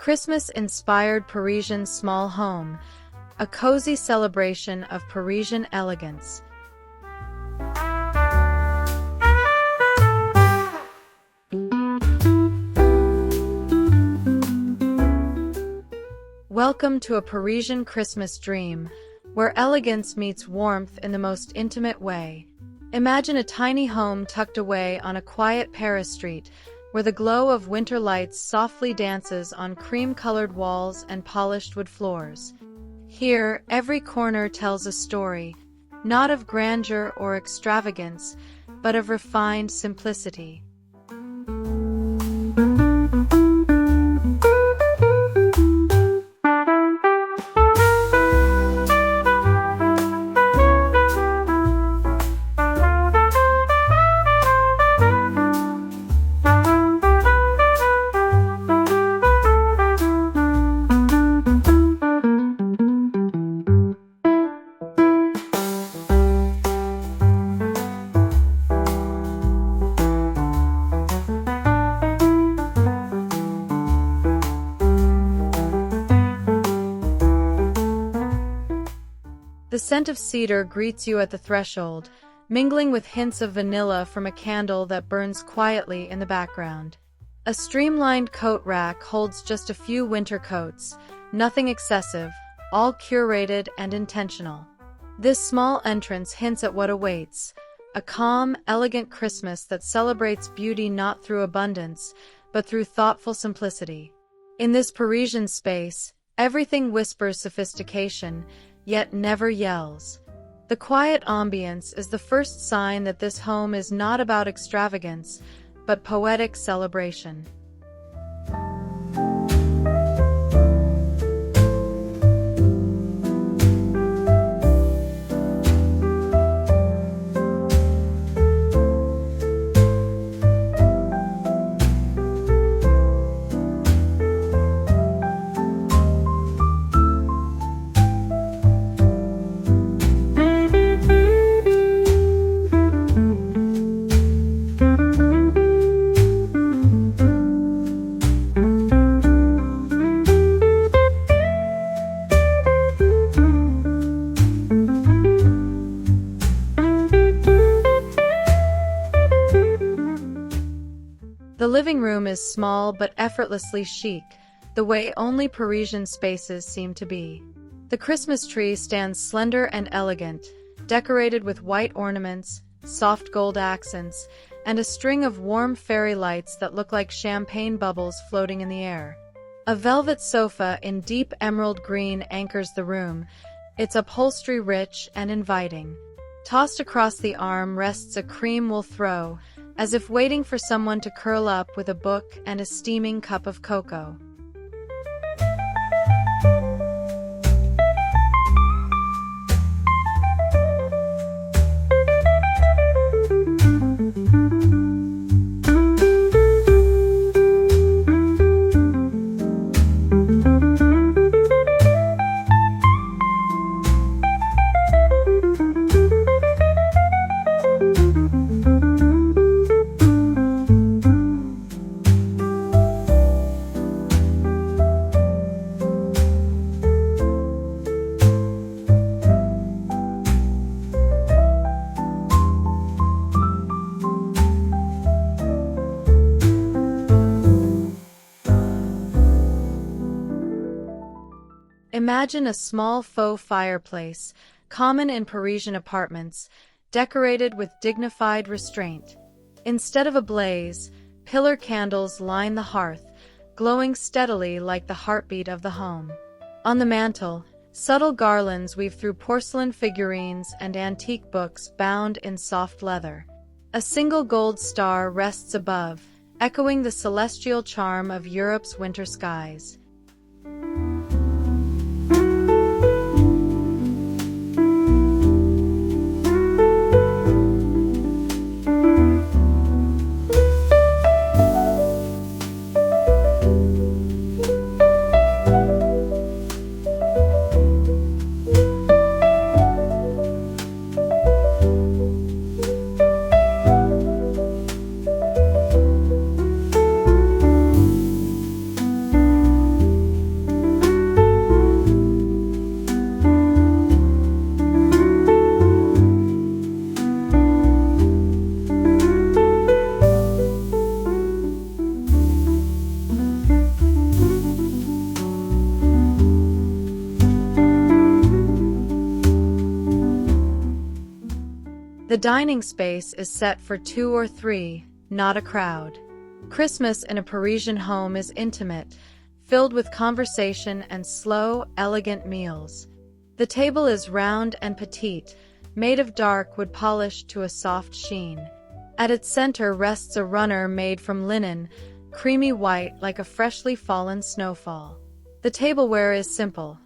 Christmas-inspired Parisian small home, a cozy celebration of Parisian elegance. Welcome to a Parisian Christmas dream, where elegance meets warmth in the most intimate way. Imagine a tiny home tucked away on a quiet Paris street, where the glow of winter lights softly dances on cream-colored walls and polished wood floors. Here, every corner tells a story, not of grandeur or extravagance, but of refined simplicity. The scent of cedar greets you at the threshold, mingling with hints of vanilla from a candle that burns quietly in the background. A streamlined coat rack holds just a few winter coats, nothing excessive, all curated and intentional. This small entrance hints at what awaits, a calm, elegant Christmas that celebrates beauty not through abundance, but through thoughtful simplicity. In this Parisian space, everything whispers sophistication, yet never yells. The quiet ambiance is the first sign that this home is not about extravagance, but poetic celebration. The living room is small but effortlessly chic, the way only Parisian spaces seem to be. The Christmas tree stands slender and elegant, decorated with white ornaments, soft gold accents, and a string of warm fairy lights that look like champagne bubbles floating in the air. A velvet sofa in deep emerald green anchors the room, its upholstery rich and inviting. Tossed across the arm rests a cream wool throw, as if waiting for someone to curl up with a book and a steaming cup of cocoa. Imagine a small faux fireplace, common in Parisian apartments, decorated with dignified restraint. Instead of a blaze, pillar candles line the hearth, glowing steadily like the heartbeat of the home. On the mantel, subtle garlands weave through porcelain figurines and antique books bound in soft leather. A single gold star rests above, echoing the celestial charm of Europe's winter skies. The dining space is set for 2 or 3, not a crowd. Christmas in a Parisian home is intimate, filled with conversation and slow, elegant meals. The table is round and petite, made of dark wood polished to a soft sheen. At its center rests a runner made from linen, creamy white like a freshly fallen snowfall. The tableware is simple.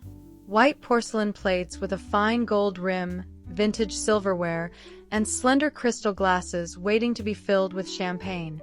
White porcelain plates with a fine gold rim, vintage silverware, and slender crystal glasses waiting to be filled with champagne.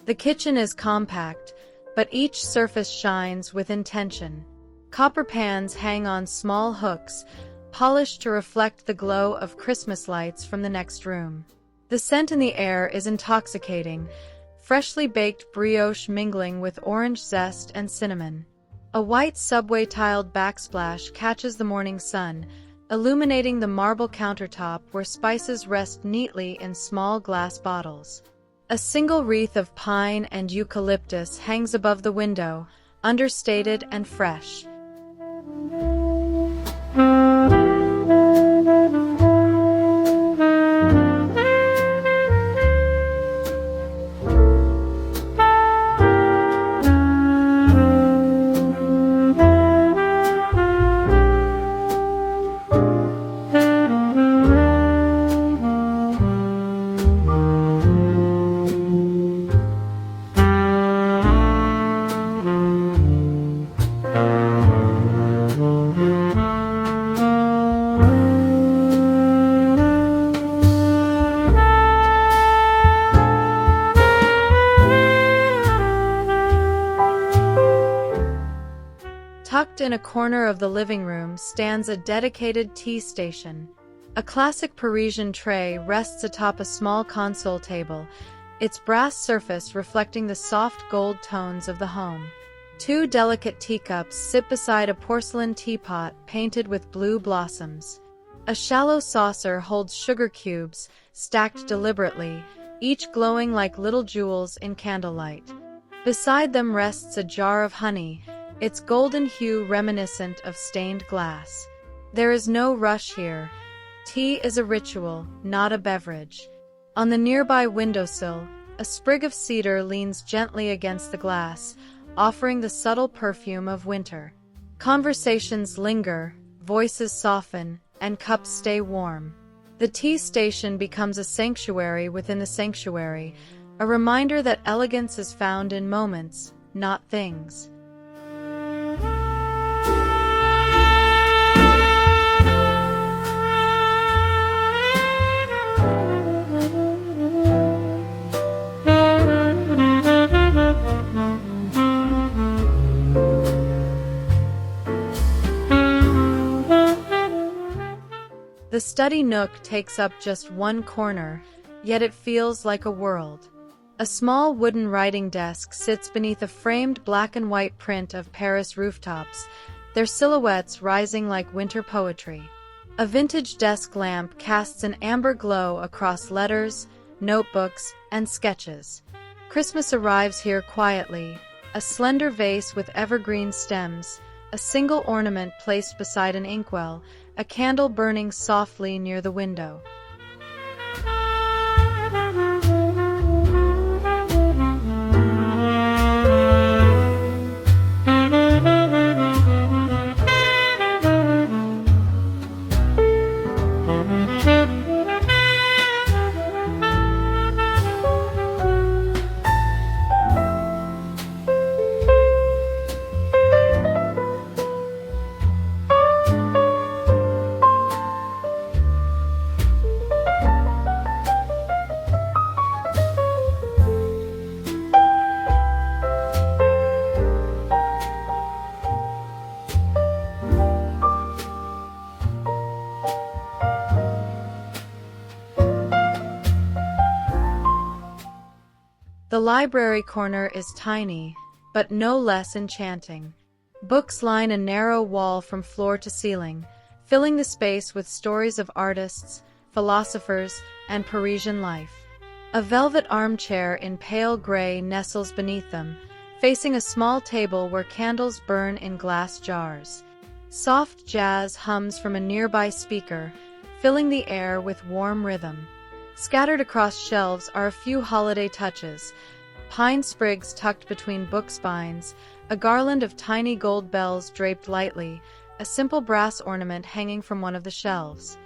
The kitchen is compact, but each surface shines with intention. Copper pans hang on small hooks, polished to reflect the glow of Christmas lights from the next room. The scent in the air is intoxicating, freshly baked brioche mingling with orange zest and cinnamon. A white subway-tiled backsplash catches the morning sun, illuminating the marble countertop where spices rest neatly in small glass bottles. A single wreath of pine and eucalyptus hangs above the window, understated and fresh. Tucked in a corner of the living room stands a dedicated tea station. A classic Parisian tray rests atop a small console table, its brass surface reflecting the soft gold tones of the home. 2 delicate teacups sit beside a porcelain teapot painted with blue blossoms. A shallow saucer holds sugar cubes, stacked deliberately, each glowing like little jewels in candlelight. Beside them rests a jar of honey, its golden hue reminiscent of stained glass. There is no rush here. Tea is a ritual, not a beverage. On the nearby windowsill, a sprig of cedar leans gently against the glass, offering the subtle perfume of winter. Conversations linger, voices soften, and cups stay warm. The tea station becomes a sanctuary within the sanctuary, a reminder that elegance is found in moments, not things. The study nook takes up just one corner, yet it feels like a world. A small wooden writing desk sits beneath a framed black and white print of Paris rooftops, their silhouettes rising like winter poetry. A vintage desk lamp casts an amber glow across letters, notebooks, and sketches. Christmas arrives here quietly, a slender vase with evergreen stems, a single ornament placed beside an inkwell, a candle burning softly near the window. The library corner is tiny, but no less enchanting. Books line a narrow wall from floor to ceiling, filling the space with stories of artists, philosophers, and Parisian life. A velvet armchair in pale gray nestles beneath them, facing a small table where candles burn in glass jars. Soft jazz hums from a nearby speaker, filling the air with warm rhythm. Scattered across shelves are a few holiday touches: pine sprigs tucked between book spines, a garland of tiny gold bells draped lightly, a simple brass ornament hanging from one of the shelves.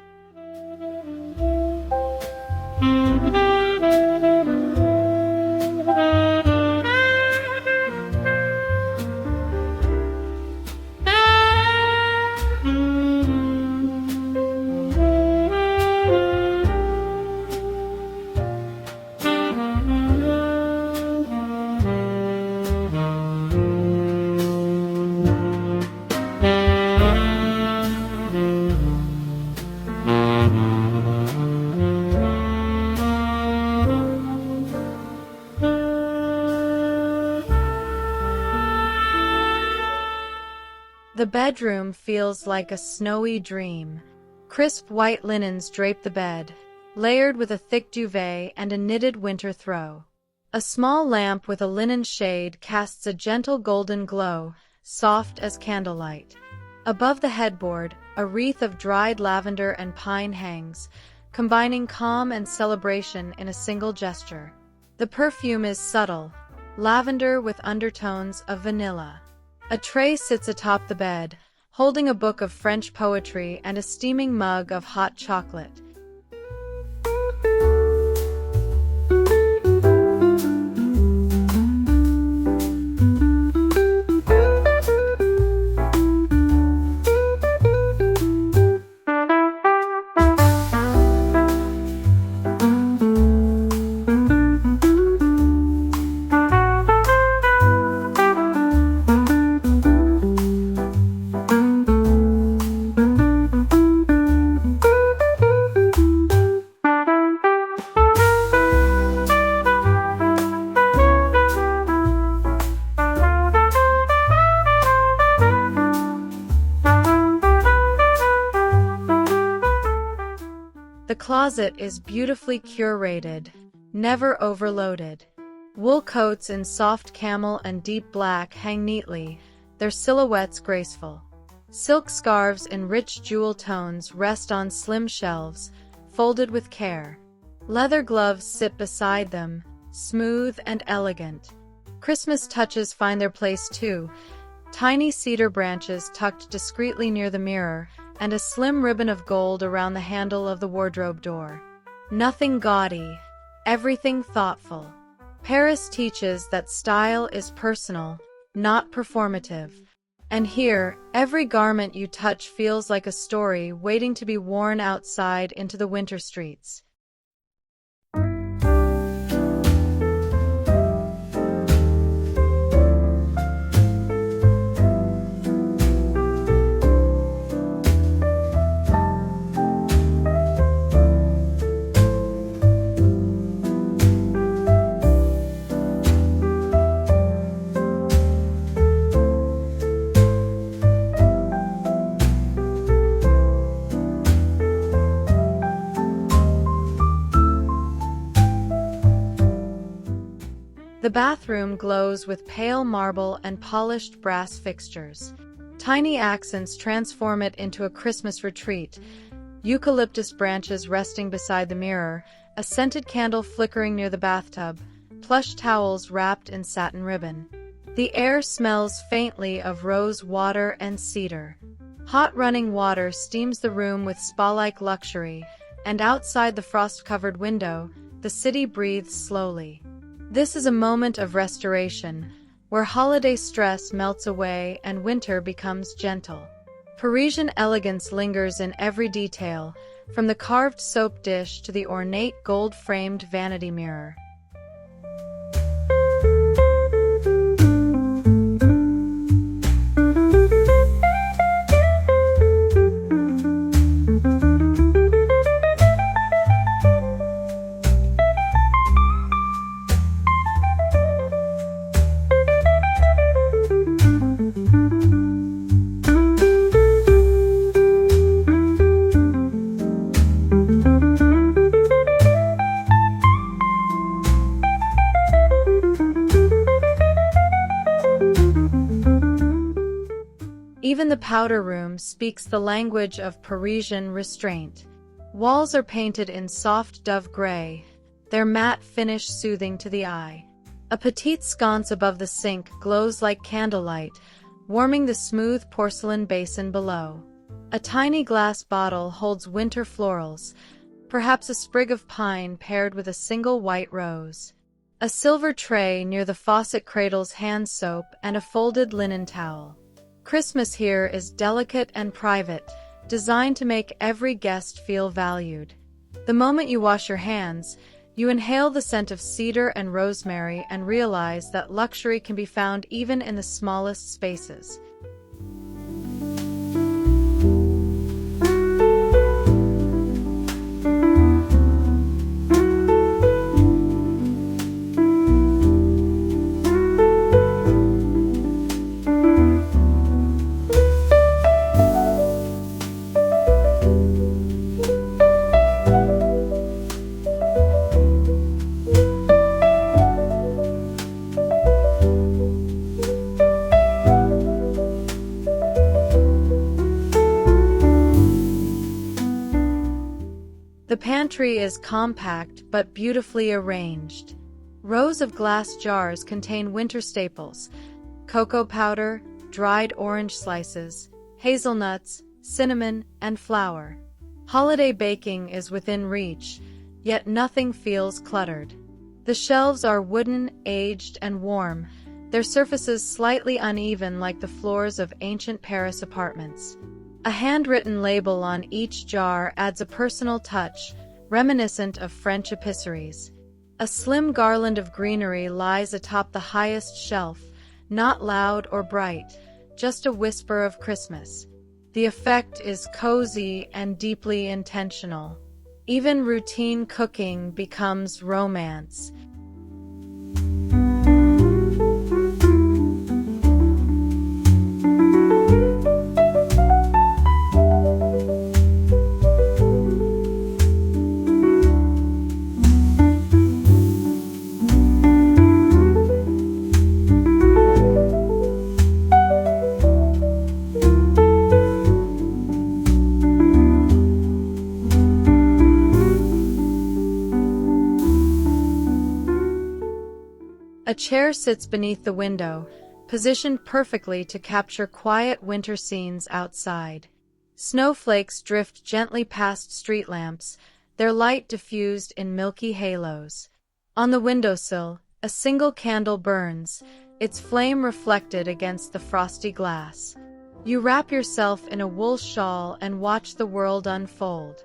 The bedroom feels like a snowy dream. Crisp white linens drape the bed, layered with a thick duvet and a knitted winter throw. A small lamp with a linen shade casts a gentle golden glow, soft as candlelight. Above the headboard, a wreath of dried lavender and pine hangs, combining calm and celebration in a single gesture. The perfume is subtle, lavender with undertones of vanilla. A tray sits atop the bed, holding a book of French poetry and a steaming mug of hot chocolate. The closet is beautifully curated, never overloaded. Wool coats in soft camel and deep black hang neatly, their silhouettes graceful. Silk scarves in rich jewel tones rest on slim shelves, folded with care. Leather gloves sit beside them, smooth and elegant. Christmas touches find their place too: tiny cedar branches tucked discreetly near the mirror, and a slim ribbon of gold around the handle of the wardrobe door. Nothing gaudy, everything thoughtful. Paris teaches that style is personal, not performative. And here, every garment you touch feels like a story waiting to be worn outside into the winter streets. The bathroom glows with pale marble and polished brass fixtures. Tiny accents transform it into a Christmas retreat: eucalyptus branches resting beside the mirror, a scented candle flickering near the bathtub, plush towels wrapped in satin ribbon. The air smells faintly of rose water and cedar. Hot running water steams the room with spa-like luxury, and outside the frost-covered window, the city breathes slowly. This is a moment of restoration, where holiday stress melts away and winter becomes gentle. Parisian elegance lingers in every detail, from the carved soap dish to the ornate gold-framed vanity mirror. Even the powder room speaks the language of Parisian restraint. Walls are painted in soft dove gray, their matte finish soothing to the eye. A petite sconce above the sink glows like candlelight, warming the smooth porcelain basin below. A tiny glass bottle holds winter florals, perhaps a sprig of pine paired with a single white rose. A silver tray near the faucet cradles hand soap and a folded linen towel. Christmas here is delicate and private, designed to make every guest feel valued. The moment you wash your hands, you inhale the scent of cedar and rosemary and realize that luxury can be found even in the smallest spaces. The pantry is compact but beautifully arranged. Rows of glass jars contain winter staples: cocoa powder, dried orange slices, hazelnuts, cinnamon, and flour. Holiday baking is within reach, yet nothing feels cluttered. The shelves are wooden, aged, and warm, their surfaces slightly uneven like the floors of ancient Paris apartments. A handwritten label on each jar adds a personal touch, reminiscent of French épiceries. A slim garland of greenery lies atop the highest shelf, not loud or bright, just a whisper of Christmas. The effect is cozy and deeply intentional. Even routine cooking becomes romance. A chair sits beneath the window, positioned perfectly to capture quiet winter scenes outside. Snowflakes drift gently past street lamps, their light diffused in milky halos. On the windowsill, a single candle burns, its flame reflected against the frosty glass. You wrap yourself in a wool shawl and watch the world unfold.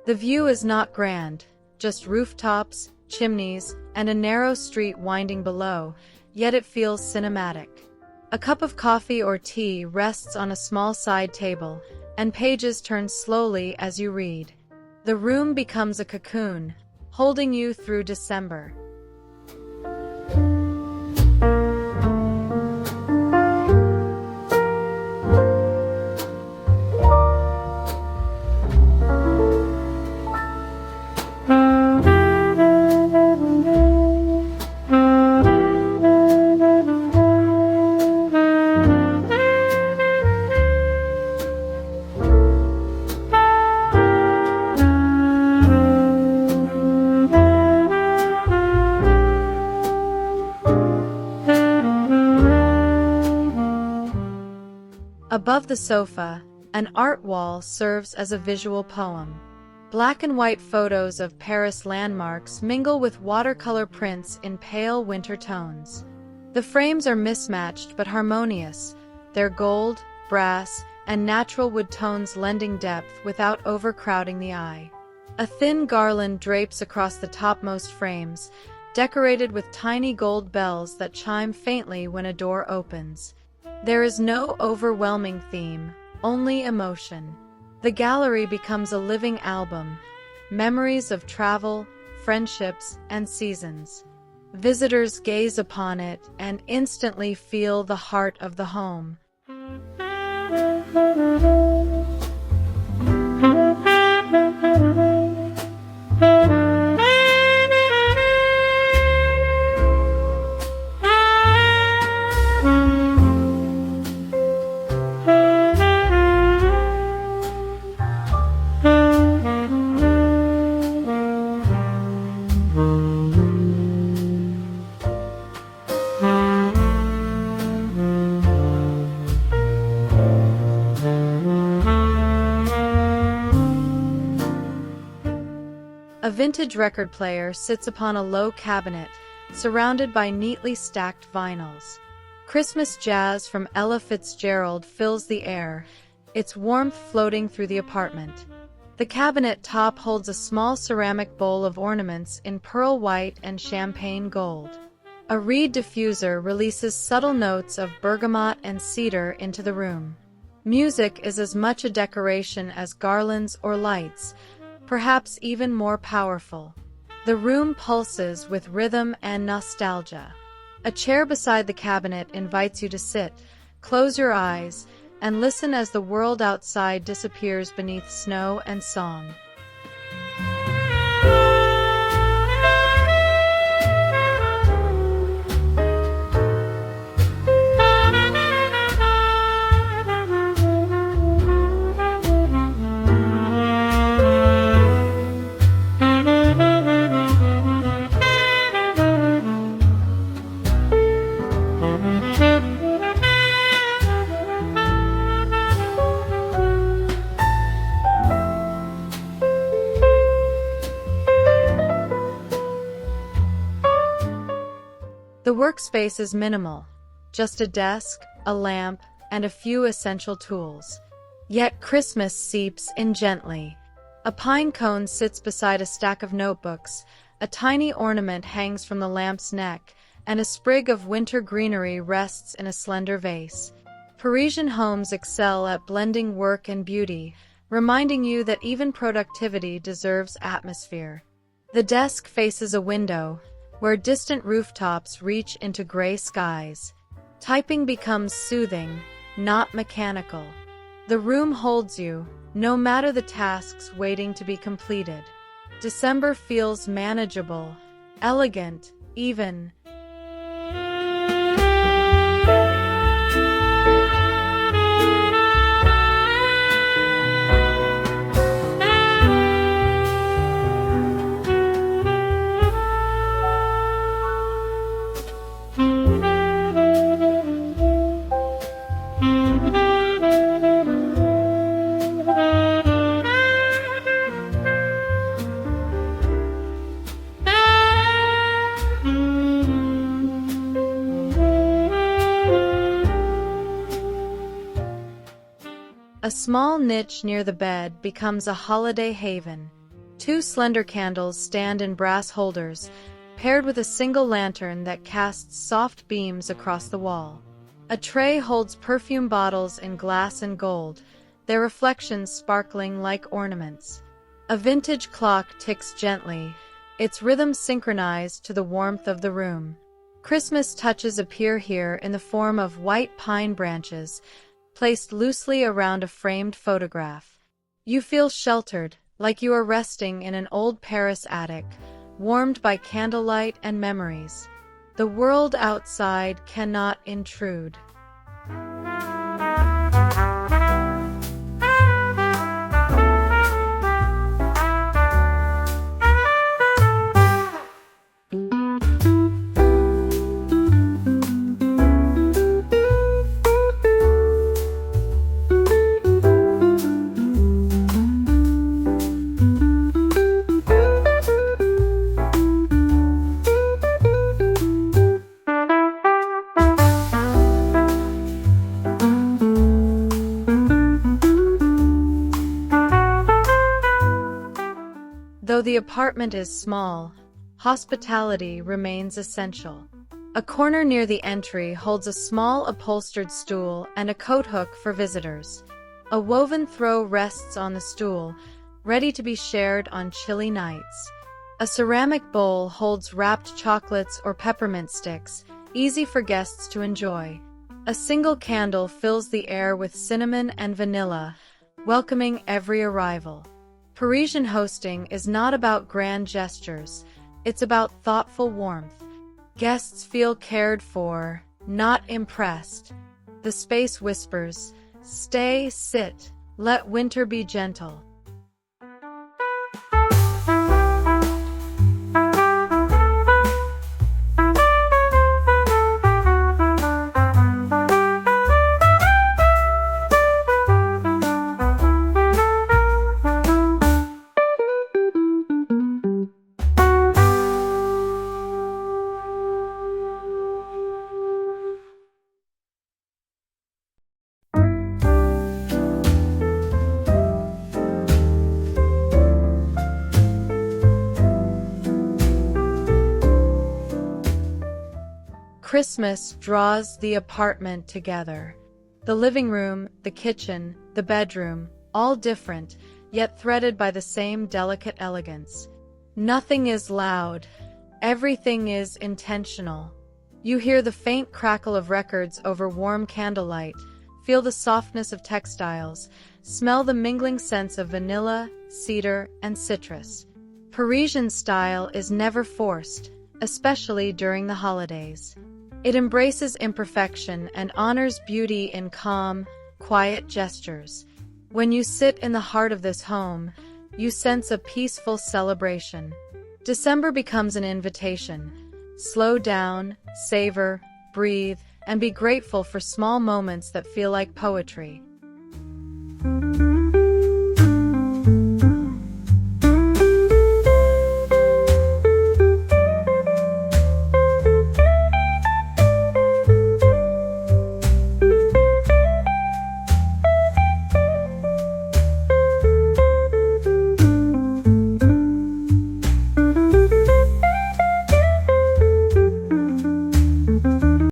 The view is not grand, just rooftops, chimneys, and a narrow street winding below, yet it feels cinematic. A cup of coffee or tea rests on a small side table, and pages turn slowly as you read. The room becomes a cocoon, holding you through December. Above the sofa, an art wall serves as a visual poem. Black and white photos of Paris landmarks mingle with watercolor prints in pale winter tones. The frames are mismatched but harmonious, their gold, brass, and natural wood tones lending depth without overcrowding the eye. A thin garland drapes across the topmost frames, decorated with tiny gold bells that chime faintly when a door opens. There is no overwhelming theme, only emotion. The gallery becomes a living album, memories of travel, friendships, and seasons. Visitors gaze upon it and instantly feel the heart of the home. A vintage record player sits upon a low cabinet, surrounded by neatly stacked vinyls. Christmas jazz from Ella Fitzgerald fills the air, its warmth floating through the apartment. The cabinet top holds a small ceramic bowl of ornaments in pearl white and champagne gold. A reed diffuser releases subtle notes of bergamot and cedar into the room. Music is as much a decoration as garlands or lights, perhaps even more powerful. The room pulses with rhythm and nostalgia. A chair beside the cabinet invites you to sit, close your eyes, and listen as the world outside disappears beneath snow and song. The workspace is minimal, just a desk, a lamp, and a few essential tools. Yet Christmas seeps in gently. A pine cone sits beside a stack of notebooks, a tiny ornament hangs from the lamp's neck, and a sprig of winter greenery rests in a slender vase. Parisian homes excel at blending work and beauty, reminding you that even productivity deserves atmosphere. The desk faces a window, where distant rooftops reach into gray skies. Typing becomes soothing, not mechanical. The room holds you, no matter the tasks waiting to be completed. December feels manageable, elegant, even. A small niche near the bed becomes a holiday haven. Two slender candles stand in brass holders, paired with a single lantern that casts soft beams across the wall. A tray holds perfume bottles in glass and gold, their reflections sparkling like ornaments. A vintage clock ticks gently, its rhythm synchronized to the warmth of the room. Christmas touches appear here in the form of white pine branches, placed loosely around a framed photograph. You feel sheltered, like you are resting in an old Paris attic, warmed by candlelight and memories. The world outside cannot intrude. Though the apartment is small, hospitality remains essential. A corner near the entry holds a small upholstered stool and a coat hook for visitors. A woven throw rests on the stool, ready to be shared on chilly nights. A ceramic bowl holds wrapped chocolates or peppermint sticks, easy for guests to enjoy. A single candle fills the air with cinnamon and vanilla, welcoming every arrival. Parisian hosting is not about grand gestures, it's about thoughtful warmth. Guests feel cared for, not impressed. The space whispers, "Stay, sit, let winter be gentle." Christmas draws the apartment together. The living room, the kitchen, the bedroom, all different, yet threaded by the same delicate elegance. Nothing is loud. Everything is intentional. You hear the faint crackle of records over warm candlelight, feel the softness of textiles, smell the mingling scents of vanilla, cedar, and citrus. Parisian style is never forced, especially during the holidays. It embraces imperfection and honors beauty in calm, quiet gestures. When you sit in the heart of this home, you sense a peaceful celebration. December becomes an invitation. Slow down, savor, breathe, and be grateful for small moments that feel like poetry.